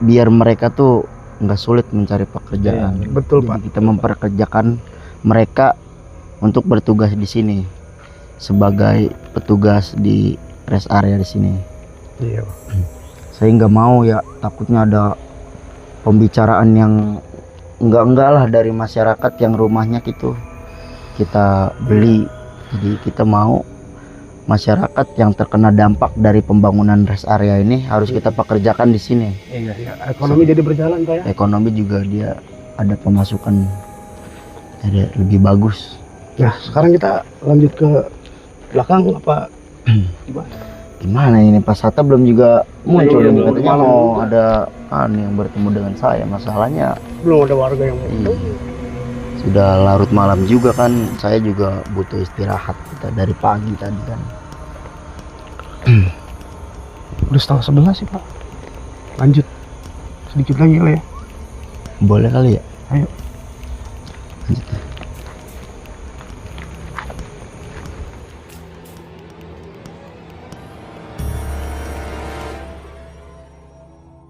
biar mereka tuh nggak sulit mencari pekerjaan. Betul Jadi Pak. kita memperkerjakan mereka untuk bertugas di sini sebagai petugas di rest area di sini. Iya. Saya nggak mau ya, takutnya ada pembicaraan yang enggak lah dari masyarakat yang rumahnya gitu kita beli. Jadi kita mau masyarakat yang terkena dampak dari pembangunan rest area ini harus kita pekerjakan di sini. Iya. Ekonomi jadi berjalan Pak ya. Ekonomi juga dia ada pemasukan ada lebih bagus. Nah, sekarang kita lanjut ke belakang apa gimana? Gimana ini Pak Sata belum juga muncul Iya, ini, belum katanya malam mau juga. ada yang bertemu dengan saya. Masalahnya Belum ada warga yang iya, sudah larut malam juga kan, saya juga butuh istirahat kita dari pagi tadi kan. Udah 10:30 sih Pak. Lanjut sedikit lagi lah ya. Boleh kali ya? Ayo. Lanjut.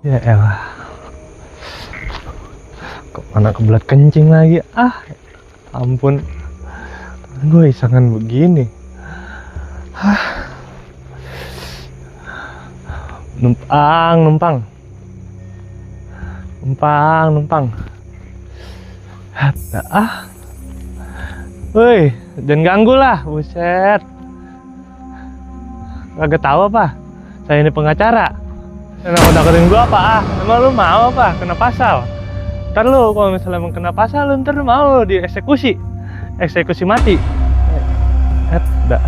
Ya elah. Kok mana kebelat kencing lagi? Ampun. Gue isangan begini. Numpang. Woi, jangan ganggu lah, buset. Kagak tahu apa? Saya ini pengacara. Kenapa nakutin gua apa? Emang lu mau apa? Kena pasal. Ntar lu kalau misalnya emang kena pasal, lu ntar mau dieksekusi. Eksekusi mati. Udah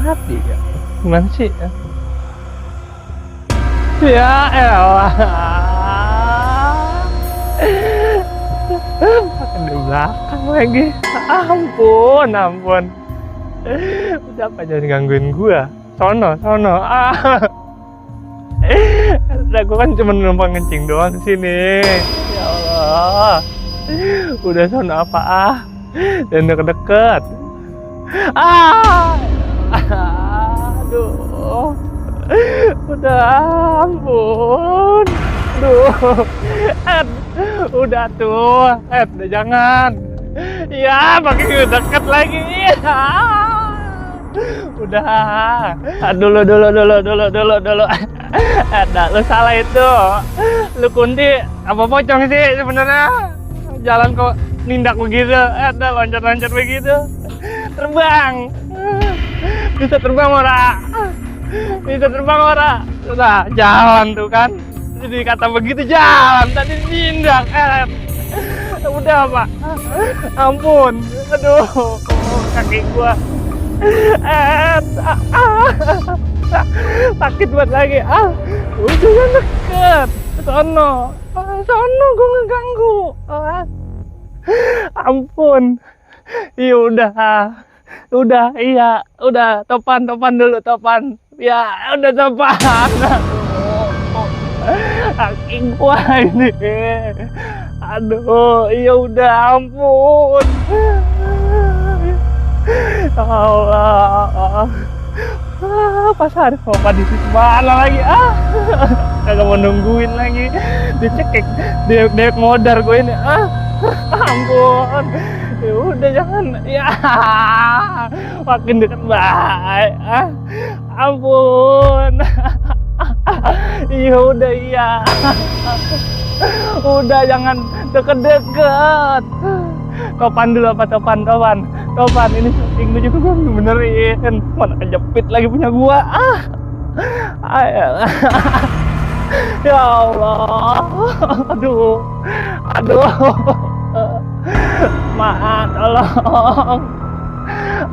mati ya. Gimana sih? Ya elah. Di belakang lagi. Ampun. Udah apa jangan gangguin gua. Sono. Udah gua kan cuma numpang kencing doang di sini. Ya Allah. Udah sono apa dan deket-deket. Aduh. Udah ampun. Udah tuh. Udah jangan. Ya, makin deket lagi. Udah. Dulu. Ada lu salah itu. Lu kunti apa pocong sih sebenarnya? Jalan kok nindak begitu. Ada loncat-loncat begitu. Terbang. Bisa terbang ora? Udah jalan tuh kan. Jadi kata begitu jalan tadi nindak. Udah Pak. Ampun. Aduh, kaki gua. Sakit banget lagi. Udah yang deket. Sono gua ngeganggu. Ampun. Iya udah topan dulu. Ya udah topan. Kaki gua ini. Aduh, iya udah ampun. Allah. Pas hari Papa di situ mana lagi? Kagak mau nungguin lagi. Dia cekek, dia modar gue ini. Ampun. Ya udah jangan. Ya. Makin dekat baik. Ampun. Iya udah iya. Udah jangan deket-deket. Topan dulu apa topan? Topan ini syuting gue juga gue benerin. Mana kejepit lagi punya gua. Ayolah. Ya Allah. Aduh. Maaf, tolong.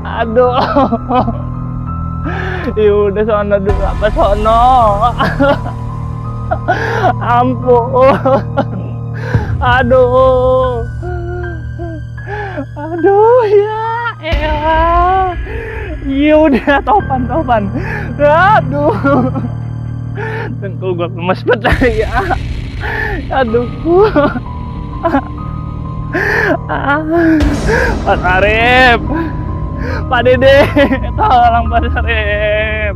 Aduh. Udah sono dulu apa sono. Ampun. Aduh ya elah. Ya udah topan. Aduh. Dengkul gua lemes banget ya. Aduh. Pak Sarip, Pak Dede, tolong Pak Sarip.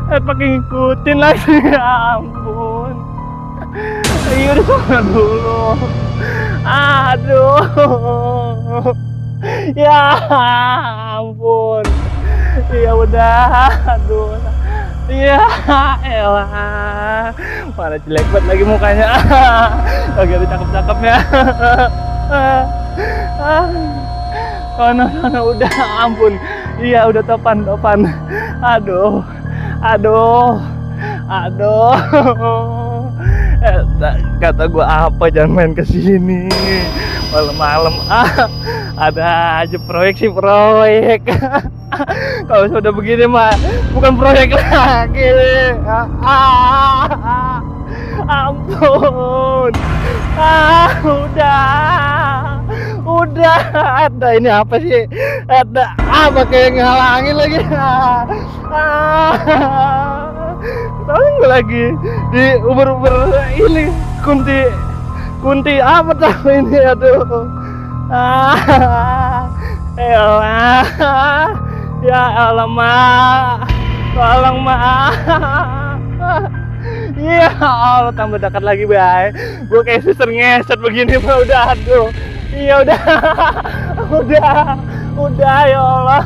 Pakai ngikutin lagi, ya ampun. Ayo udah sana dulu. Aduh. Ya ampun. Ya udah, aduh. Ya elah. Mana jelek banget lagi mukanya. Lagi ada cakep-cakepnya. Sono udah, ampun. Iya udah topan. Aduh. Kata gua apa jangan main kesini malam-malam. Ada aja proyek. Kalau sudah begini mah bukan proyek lagi. Ampun. Udah. Ada ini apa sih? Ada apa kayak ngalangin lagi? Tolong lagi di uber ini kunti apa tahu ini, aduh. Ya Allah, Mak. Tolong, Mak. Ya Allah, tambah dekat lagi, Bay. Gue kayak suster ngeset begini mah udah, aduh. Iya udah. Udah ya Allah.